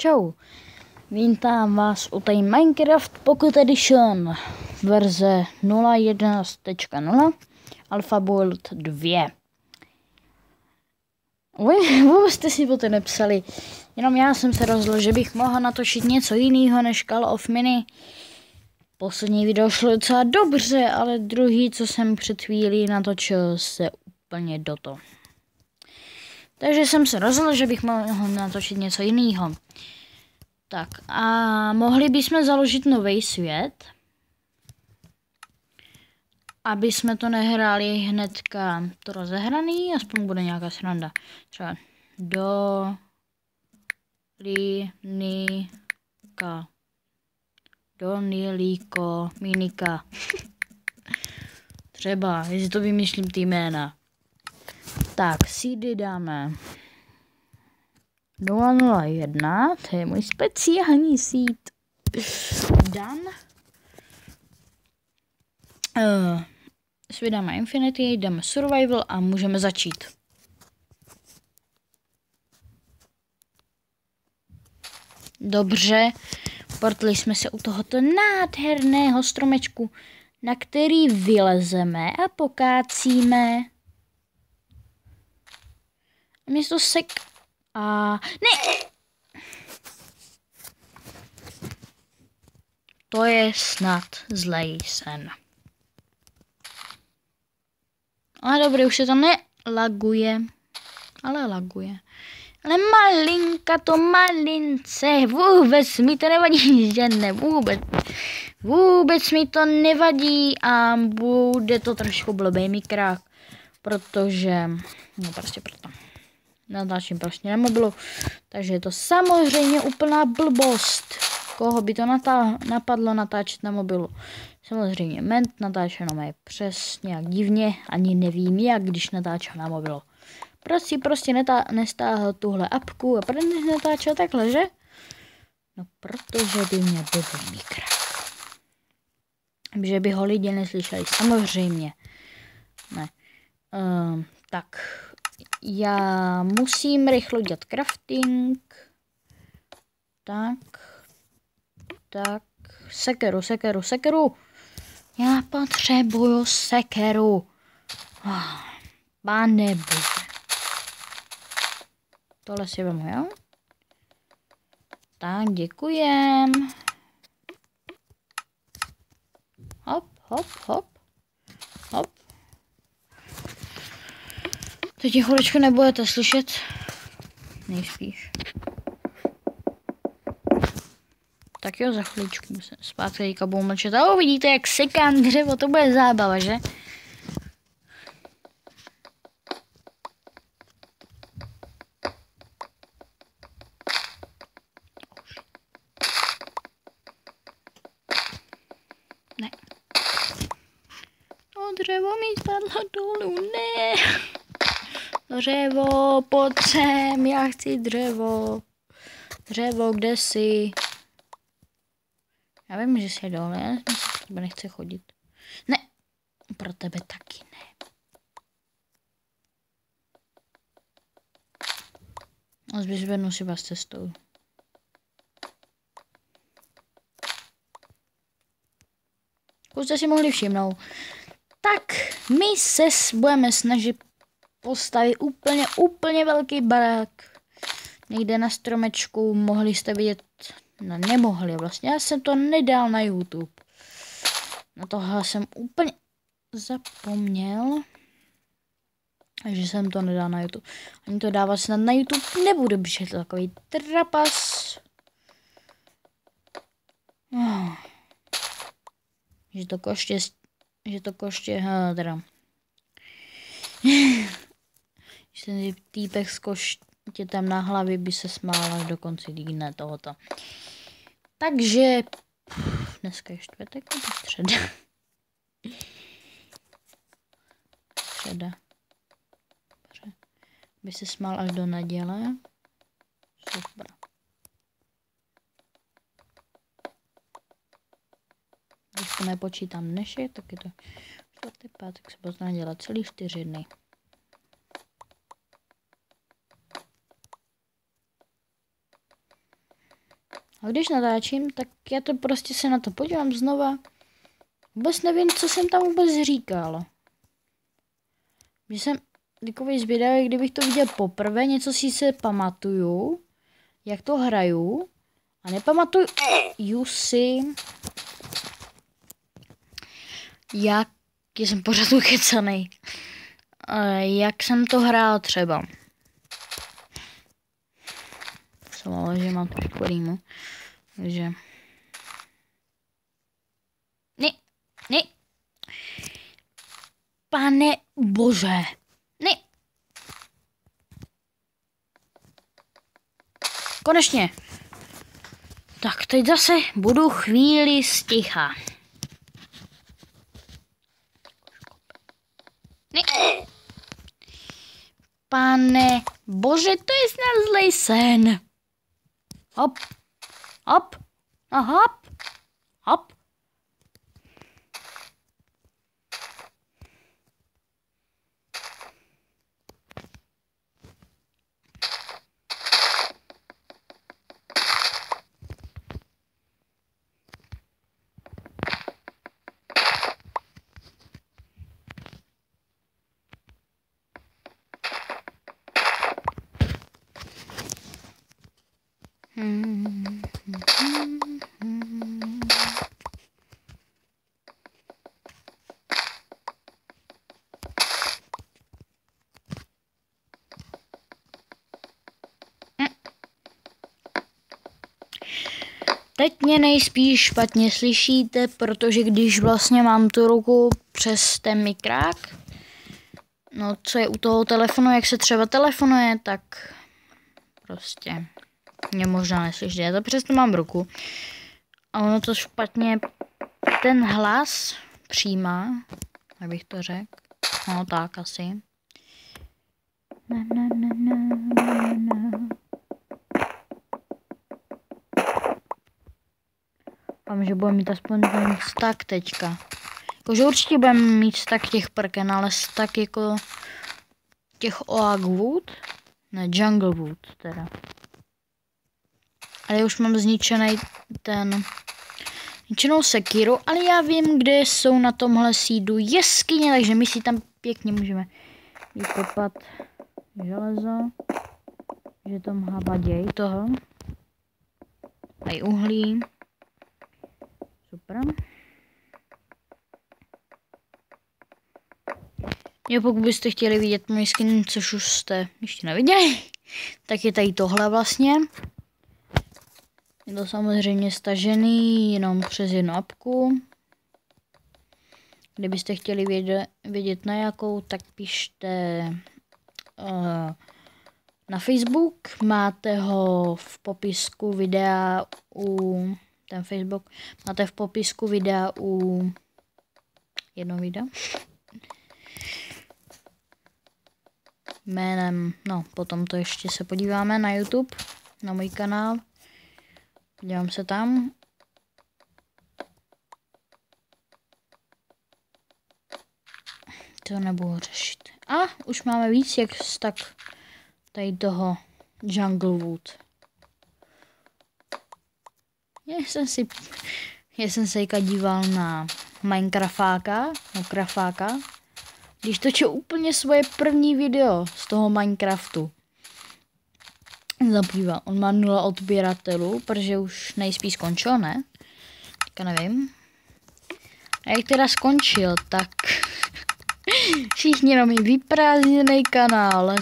Čau, vítám vás u tady Minecraft Pocket Edition verze 0.11.0 Alpha Build 2. Vůbec jste si to nepsali, jenom já jsem se rozhodl, že bych mohl natočit něco jiného než Call of Mini. Poslední video šlo docela dobře, ale druhý, co jsem před chvílí natočil, se úplně do toho. Takže jsem se rozhodl, že bych mohl natočit něco jiného. Tak a mohli bychom založit nový svět, aby jsme to nehráli hnedka to rozehraný, aspoň bude nějaká sranda. Třeba Donilíko Minika. Třeba, jestli to vymýšlím ty jména. Tak, seedy dáme 001, to je můj speciální seed. Dan. Svět dáme Infinity, dáme Survival a můžeme začít. Dobře, portli jsme se u tohoto nádherného stromečku, na který vylezeme a pokácíme. Místo a ne! To je snad zlej sen. Ale dobrý, už se to nelaguje. Ale laguje. Ale malinka to malince. Vůbec mi to nevadí, že ne, vůbec. Vůbec mi to nevadí a bude to trošku blbý mikrák. Protože, no prostě proto. Natáčím prostě na mobilu, takže je to samozřejmě úplná blbost. Koho by to napadlo natáčet na mobilu? Samozřejmě Ment natáčel na mé přes nějak divně, ani nevím jak, když natáčel na mobilu. Proč si prostě nestáhl tuhle apku a proč natáčel takhle, že? No protože by mě bavil mikrák. Že by ho lidi neslyšeli, samozřejmě. Ne. Tak. Já musím rychle dělat crafting. Tak. Sekeru. Já potřebuju sekeru. Pane bože. Tohle si vemu, jo? Tak, děkujem. Hop. Teď chviličku nebudete slyšet. Nejspíš. Tak jo, za chviličku musím zpátky teďka budu mlčet. A uvidíte, jak sekám dřevo, to bude zábava, že? Ne. O, dřevo mi spadlo dolů, ne. Dřevo, pojď sem, já chci dřevo. Dřevo, kde jsi? Já vím, že jsi dole, já tebe nechci chodit. Ne, pro tebe taky ne. A zbyzvednu si vás cestou. Už jste si mohli všimnout. Tak, my se budeme snažit postavit úplně velký barák. Někde na stromečku, mohli jste vidět, no nemohli vlastně, já jsem to nedal na YouTube. Na tohle jsem úplně zapomněl, že jsem to nedal na YouTube. Ani to dávat snad na YouTube nebudu, protože je to takový trapas. Že to koště, teda. Že ten týpek s koštětem na hlavě by se smál až do konce dne tohoto. Takže dneska je čtvrtek nebo středa? Středa. Dobře. By se smál až do neděle. Super. Když to nepočítám dnešek, tak je to čtvrtek, pátek, sobota, neděle, celý 4 dny. A když natáčím, tak já to prostě se na to podívám znova. Vůbec nevím, co jsem tam vůbec říkal. Když jsem takový zvědavý, kdybych to viděl poprvé, něco si se pamatuju, jak to hraju. A nepamatuju si, jak jsem pořád ukecanej. Jak jsem to hrál třeba. Jsem ale, že mám trošku rýmu. Takže... Ne. Pane bože. Ne. Konečně. Tak teď zase budu chvíli sticha. Ne. Pane bože, to je snad zlej sen. Hop. Hop. A hop. Hop. Teď mě nejspíš špatně slyšíte, protože když vlastně mám tu ruku přes ten mikrák, no co je u toho telefonu, jak se třeba telefonuje, tak prostě mě možná neslyšíte. Já to přesto mám ruku a ono to špatně ten hlas přijímá, abych to řekl. No tak asi. Doufám, že budeme mít aspoň ten stack teďka. Jakože určitě budeme mít stack těch prken, ale stack jako těch Oakwood, ne Junglewood teda. Ale už mám zničený zničenou sekiru, ale já vím, kde jsou na tomhle sídu jeskyně, takže my si tam pěkně můžeme vykopat železo, že tam havaděj toho. A i uhlí. Super. Jo, pokud byste chtěli vidět můj skin, což už jste ještě neviděli, tak je tady tohle vlastně. Je to samozřejmě stažený jenom přes jednu apku. Kdybyste chtěli vědět na jakou, tak pište na Facebook. Máte ho v popisku videa ten Facebook. Máte v popisku videa jedno videa. Jménem, no potom to ještě se podíváme na YouTube, na můj kanál. Podívám se tam. To nebudu řešit. A už máme víc jak tak tady toho Junglewood. Já jsem se díval na Minecraftáka, když točil úplně svoje první video z toho Minecraftu. Zapíval. On má 0 odběratelů, protože už nejspíš skončil, ne? Teďka nevím. A jak teda skončil, tak všichni mají vyprázdněný kanál.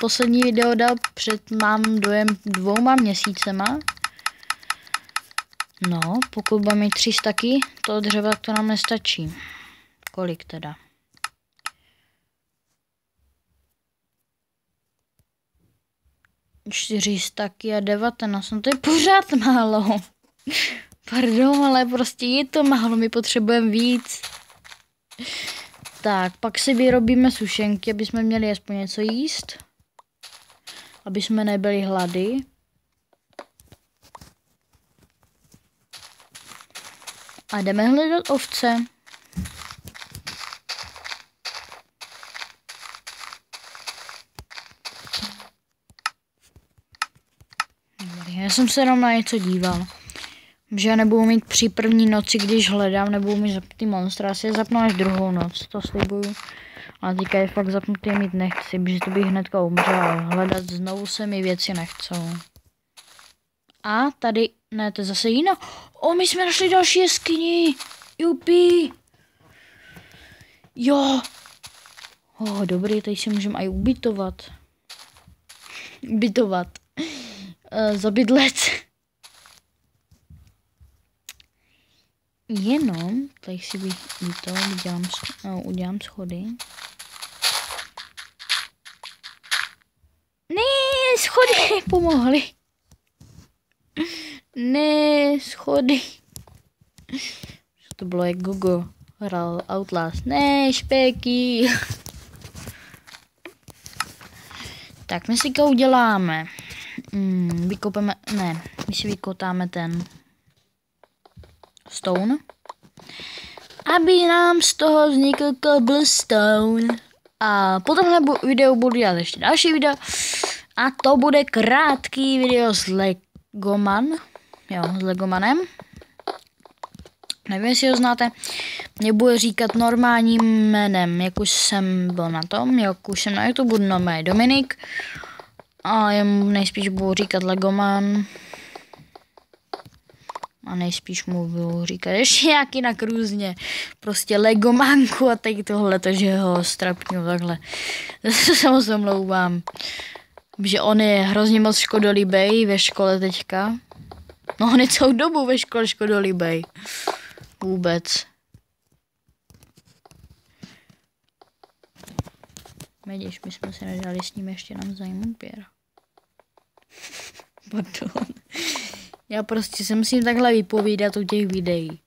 Poslední video dal mám dojem 2 měsícema. No, pokud bude mít 300 taky, to dřeva to nám nestačí. Kolik teda? 400 a 19, no to je pořád málo. Pardon, ale prostě je to málo, my potřebujeme víc. Tak, pak si vyrobíme sušenky, aby jsme měli aspoň něco jíst. Aby jsme nebyli hlady. A jdeme hledat ovce. Já jsem se jenom na něco díval. Že já nebudu mít při první noci, když hledám, nebudu mít zapnutý monstra. Asi je zapnu až druhou noc, to slibuju. Ale teďka je fakt zapnutý mít nechci, protože to bych hnedka umřel. Hledat znovu se mi věci nechcou. A tady, ne, to je zase jiná. My jsme našli další jeskyni. Jupi. Jo. Dobrý, tady si můžeme aj ubytovat. Zabydlet. Jenom, tady si udělám schody. Ne, schody nepomohly. Ne, schody. Co to bylo, jak Gogo hrál Outlast. Ne, špéky. Tak, my si uděláme. My si vykotáme ten stone. Aby nám z toho vznikl cobblestone. A po tomhle videu budu dělat ještě další video. A to bude krátký video s Legomanem. Nevím, jestli ho znáte. Mě bude říkat normálním jménem, jak už jsem byl na tom, jak už jsem na YouTube, budu normálně Dominik. A jemu nejspíš budu říkat Legoman. A nejspíš mu budu říkat ještě nějak jinak různě. Prostě Legománku a teď tohle, že ho strapňu takhle. Zase se moc omlouvám. Že on je hrozně moc škodolibej ve škole teďka. No on je celou dobu ve škole škodolibej. Vůbec. Vidíš, my jsme si nedali s ním ještě navzájem úpěr. Pardon. Já prostě se musím takhle vypovídat u těch videí.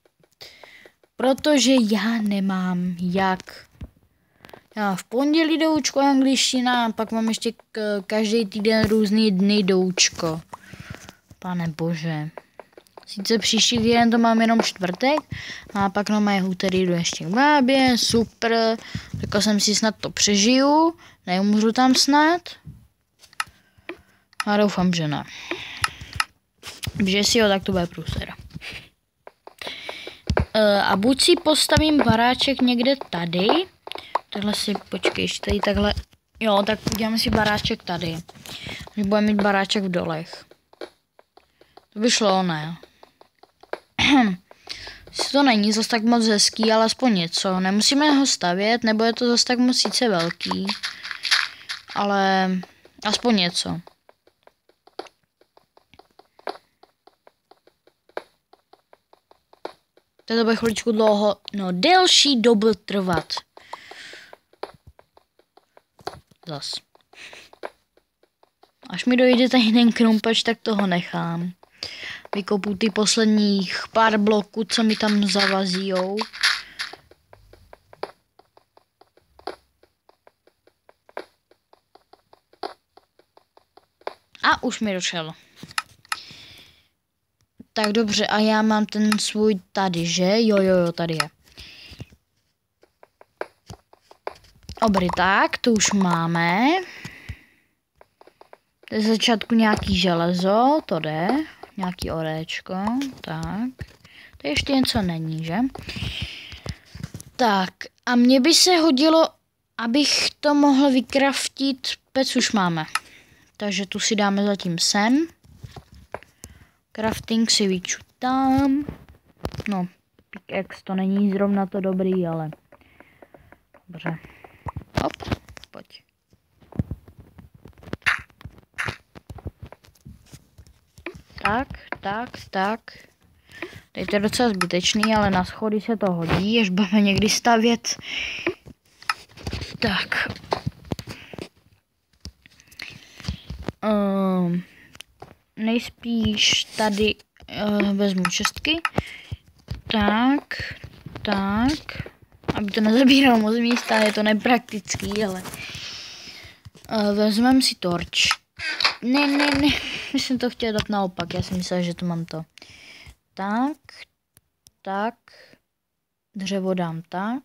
Protože já nemám jak. Já v pondělí doučko angličtina, pak mám ještě každý týden různý dny doučko. Pane bože. Sice příští týden to mám jenom čtvrtek, a pak na mé úterý jdu ještě k bábě, super. Řekl jsem si, snad to přežiju, neumřu tam snad. A doufám, že ne. Že si ho, tak to bude průser. A buď si postavím baráček někde tady. Takhle si, počkej, ještě tady takhle. Jo, tak uděláme si baráček tady. Že budeme mít baráček v dolech. To by šlo, ne? To není zase tak moc hezký, ale aspoň něco. Nemusíme ho stavět, nebo je to zase tak moc sice velký. Ale aspoň něco. To bude chviličku dlouho, delší dobu trvat. Zas. Až mi dojde tady ten krumpač, tak toho nechám. Vykopu ty posledních pár bloků, co mi tam zavazijou. A už mi došel. Tak dobře, a já mám ten svůj tady, že? Jo, tady je. Dobrý, tak, to už máme. To je začátku nějaký železo, to jde. Nějaký oréčko, tak. To ještě něco není, že? Tak, a mně by se hodilo, abych to mohl vykraftit, pec už máme. Takže tu si dáme zatím sem. Crafting si vyčutám. No, pickaxe to není zrovna to dobrý, ale dobře. Hop, pojď. Tak. Teď to je docela zbytečný, ale na schody se to hodí, až budeme někdy stavět. Tak. Nejspíš tady vezmu čestky. Tak. Aby to nezabíralo moc místa, je to nepraktický, ale vezmeme si torč. Ne, myslím to chtěla dát naopak, já si myslela, že to mám to. Tak, dřevo dám tak.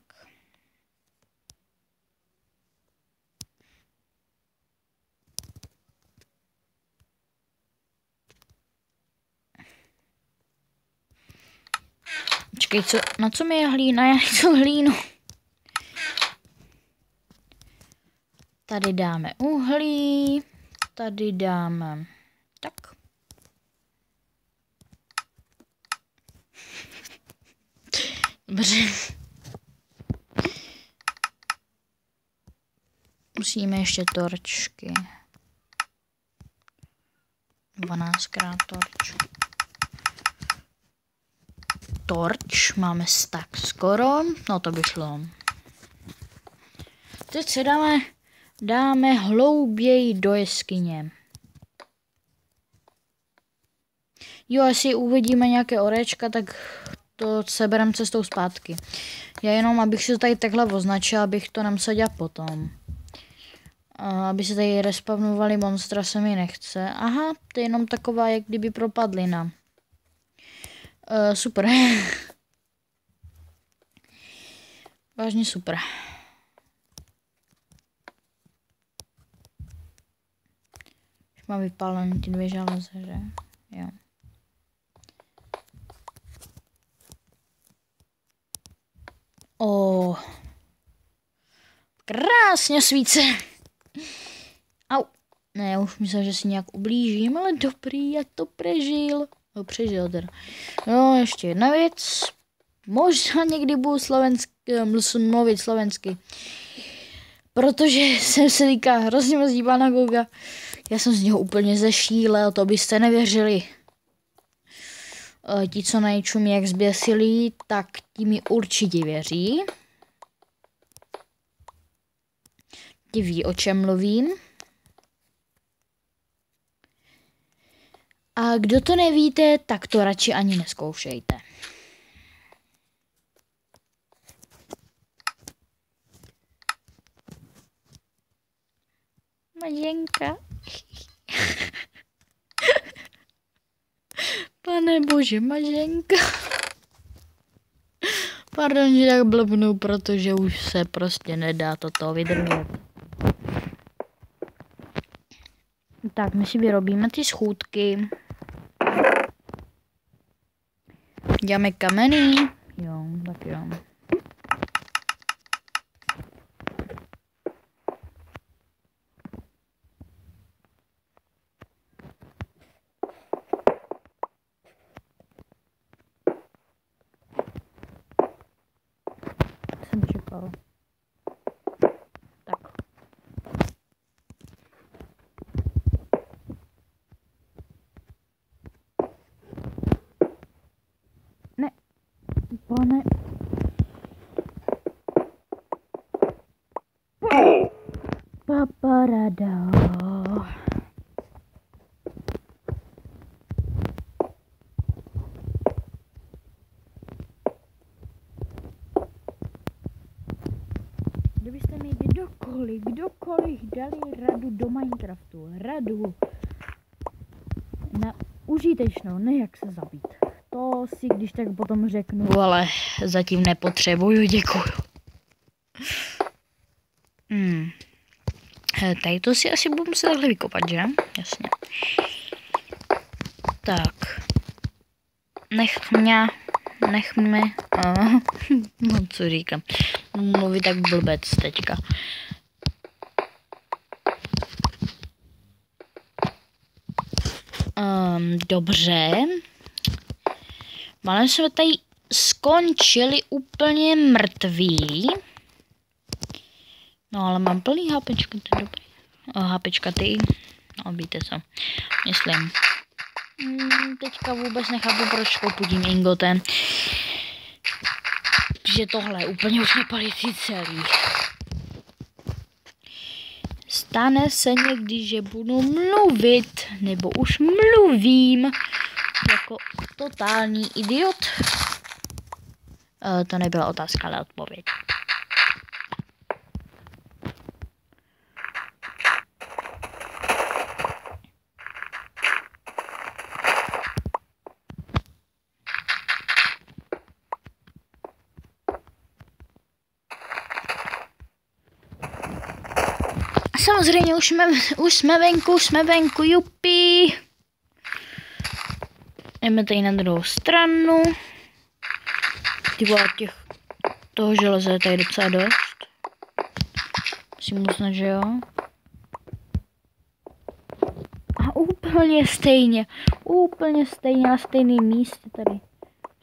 Počkej, na co mi je hlína? Já nechci hlínu. Tady dáme uhlí. Tady dáme... Tak. Dobře. Musíme ještě torčky. 12krát torč. Torč, máme stack skoro, no to by šlo. Teď se dáme hlouběji do jeskyně. Jo, jestli uvidíme nějaké orečka, tak to sebereme cestou zpátky. Já jenom, abych si to tady takhle označil, abych to nemusel dělat potom. Aby se tady respawnovaly monstra, se mi nechce. Aha, to je jenom taková, jak kdyby propadlina. Super. Vážně super. Už mám vypálený ty 2 železe, že? Jo. Krásně svíce. Au. Ne, já už myslím, že si nějak ublížím, ale dobrý, já to přežil. No, přežil teda. No, ještě jedna věc. Možná někdy budu mluvit slovensky. Protože jsem se týká hrozně moc díval na Goga. Já jsem z něho úplně zešílel, to byste nevěřili. Ti, co na YouTube jak zběsilí, tak ti mi určitě věří. Ti ví, o čem mluvím. A kdo to nevíte, tak to radši ani nezkoušejte. Maženka. Pane bože, Maženka. Pardon, že tak blbnu, protože už se prostě nedá toto vydržet. Tak, my si vyrobíme ty schůdky. Děláme kameny. Jo, tak jo. Jsem čekal. Tak. Ne. Pane. Paparada. Kdybyste mi kdokoliv dali radu do Minecraftu, radu na užitečnou, ne jak se zabít. To si když tak potom řeknu, ale zatím nepotřebuju, děkuju. Tady to si asi budu muset takhle vykopat, že? Jasně. Tak. Nech mě. No, co říkám. Mluví tak blbec teďka. Dobře. Malem jsme tady skončili úplně mrtví. No ale mám plný hápečka, to je dobrý. Hápečka ty. No víte co. Myslím. Teďka vůbec nechápu, proč popudím ingotem. Že tohle úplně už nepalící celý. Stane se někdy, že budu mluvit, nebo už mluvím, jako totální idiot. To nebyla otázka, ale odpověď. Samozřejmě už jsme venku, jupi. Jdeme tady na druhou stranu. Ty vole, toho železa je tady docela dost. Musím uznat, že jo. A úplně stejně na stejném místě tady.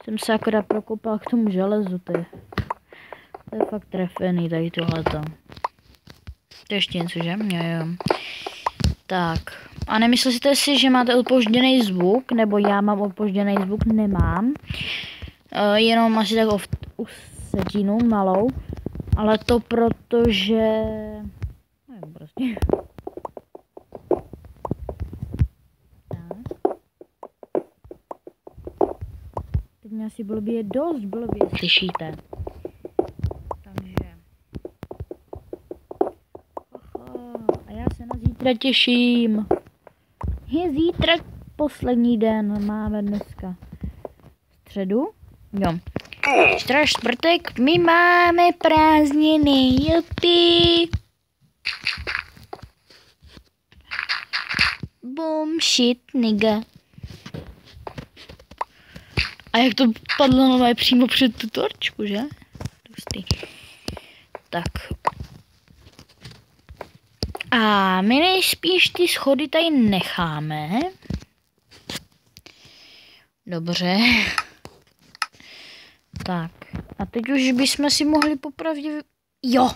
Jsem se akorát prokopal k tomu železu, to je fakt trefený tady tohleto. To je ještě něco, že? Jo. Tak. A nemyslíte si, že máte opožděný zvuk, nebo já mám opožděný zvuk? Nemám. Jenom asi tak o setinu malou. Ale to protože... nevím prostě. Teď mě asi dost blbě slyšíte. Takže. A já se na zítra těším. Je zítra poslední den, máme dneska středu. Jo. Zítra čtvrtek, my máme prázdniny, jupi. Boom shit nigga. A jak to padlo nové přímo před tu torčku, že? Tustý. Tak. A my nejspíš ty schody tady necháme. Dobře. Tak. A teď už bychom si mohli popravdě... Jo.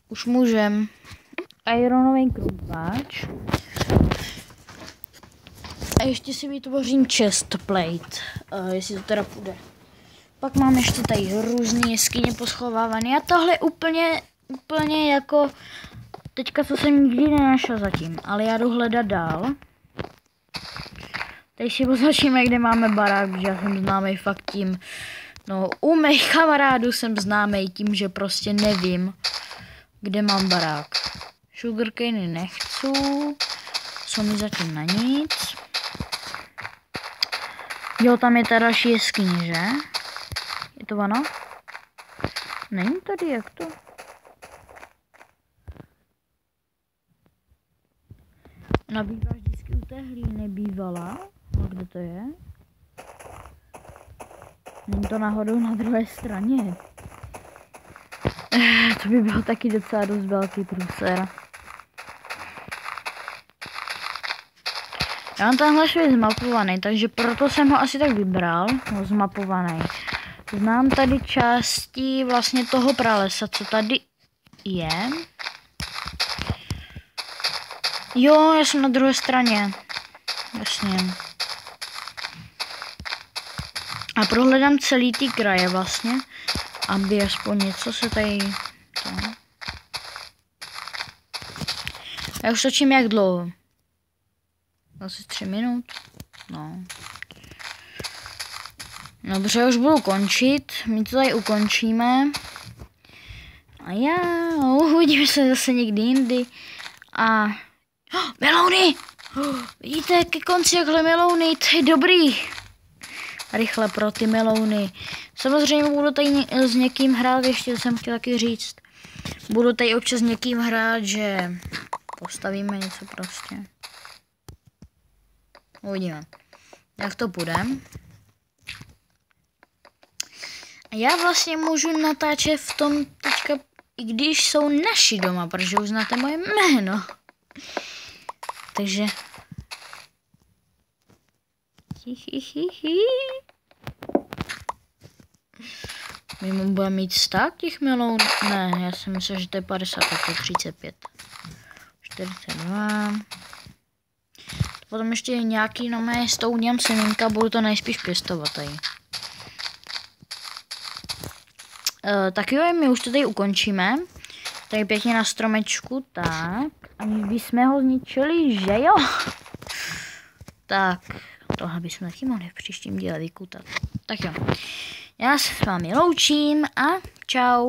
Už můžem. Ironový krumpáč. A ještě si vytvořím chest plate, jestli to teda půjde. Pak mám ještě tady různé jeskyně poschovávané. A tohle úplně jako teďka, co jsem nikdy nenašel zatím. Ale já jdu hledat dál. Teď si označíme, kde máme barák, protože já jsem známý fakt tím. No, u mých kamarádů jsem známý tím, že prostě nevím, kde mám barák. Sugarcane nechci. Jsou mi zatím na nic. Jo, tam je ta další jeskyně, že? Je to ono? Není tady, jak to? Ona bývá vždycky u té hlíny bývala. A kde to je? Není to náhodou na druhé straně. To by bylo taky docela dost velký průser. Já mám tenhle svět zmapovaný, takže proto jsem ho asi tak vybral, no, zmapovaný. Znám tady části vlastně toho pralesa, co tady je. Jo, já jsem na druhé straně. Jasně. A prohledám celý ty kraje vlastně, aby aspoň něco se tady... Já už točím jak dlouho. Asi 3 minut. No. Dobře, už budu končit. My to tady ukončíme. A já uvidíme se zase někdy jindy. A... melouny! Vidíte, ke konci jakhle melouny, to je dobrý. Rychle pro ty melouny. Samozřejmě budu tady s někým hrát, ještě jsem chtěl taky říct. Budu tady občas s někým hrát, že postavíme něco prostě. Uvidíme, jak to půjde. A já vlastně můžu natáčet v tom teďka, i když jsou naši doma, protože už znáte moje jméno. Takže... My budeme mít stack těch melounů? Ne, já si myslím, že to je 50, tak to je 35. 42... Potom ještě nějaký nové s tou udělám semínka, budu to nejspíš pěstovat tady. Tak jo, my už to tady ukončíme. Tady pěkně na stromečku, tak. Aniž bychom ho zničili, že jo? Tak, tohle bychom taky mohli v příštím díle vykutat. Tak jo, já se s vámi loučím a čau.